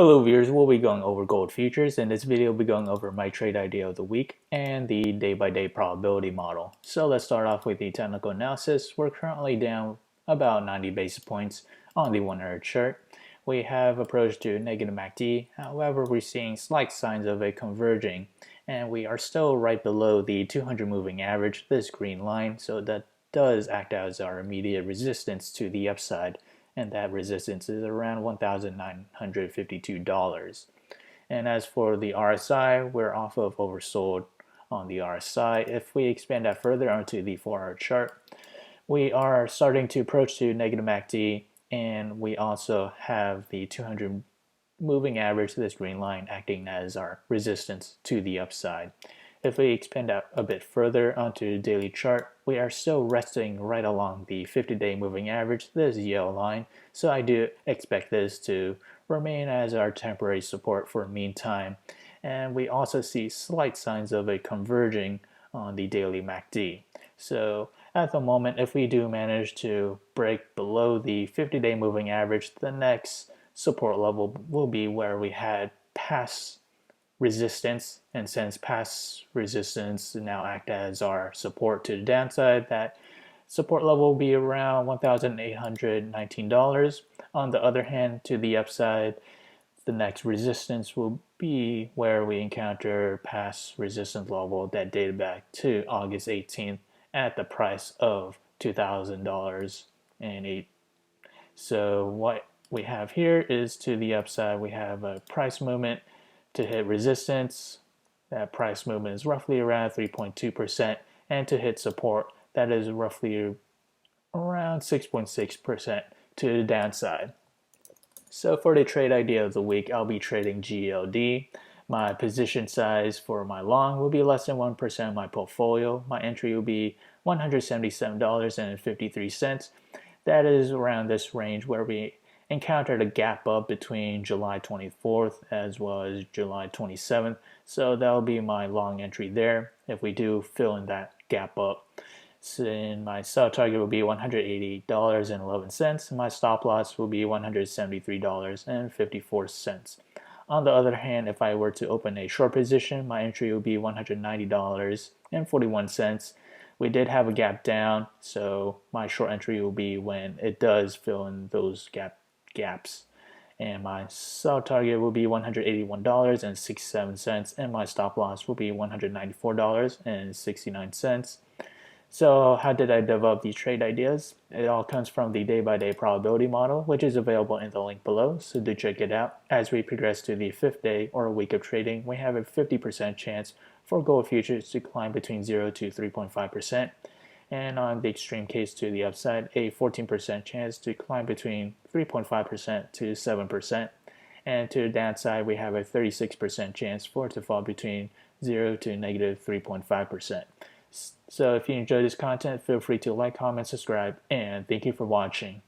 Hello viewers, we'll be going over gold futures. In this video, we'll be going over my trade idea of the week and the day-by-day probability model. So let's start off with the technical analysis. We're currently down about 90 basis points on the 1 hour chart. We have approached to negative MACD, however we're seeing slight signs of a converging and we are still right below the 200 moving average, this green line, so that does act as our immediate resistance to the upside. And that resistance is around $1,952. And as for the RSI, we're off of oversold on the RSI. If we expand that further onto the 4-hour chart, we are starting to approach to negative MACD, and we also have the 200 moving average, this green line, acting as our resistance to the upside. If we expand out a bit further onto the daily chart, we are still resting right along the 50-day moving average, this yellow line, so I do expect this to remain as our temporary support for the meantime. And we also see slight signs of a converging on the daily MACD. So at the moment, if we do manage to break below the 50-day moving average, the next support level will be where we had past resistance, and since past resistance now act as our support to the downside, that support level will be around $1,819. On the other hand, to the upside, the next resistance will be where we encounter past resistance level that dated back to August 18th at the price of $2,000.08. So what we have here is to the upside, we have a price movement to hit resistance. That price movement is roughly around 3.2%, and to hit support, that is roughly around 6.6% to the downside. So for the trade idea of the week, I'll be trading GLD. My position size for my long will be less than 1% of my portfolio. My entry will be $177.53. That is around this range where we encountered a gap up between July 24th as well as July 27th. So that'll be my long entry there if we do fill in that gap up. So my sell target will be $180.11. My stop loss will be $173.54. On the other hand, if I were to open a short position, my entry will be $190.41. We did have a gap down, so my short entry will be when it does fill in those gaps. And my sell target will be $181.67, and my stop loss will be $194.69. So how did I develop these trade ideas? It all comes from the day-by-day probability model, which is available in the link below, so do check it out. As we progress to the 5th day or a week of trading, we have a 50% chance for gold futures to climb between 0 to 3.5%. And on the extreme case to the upside, a 14% chance to climb between 3.5% to 7%. And to the downside, we have a 36% chance for it to fall between 0 to negative 3.5%. So if you enjoyed this content, feel free to like, comment, subscribe, and thank you for watching.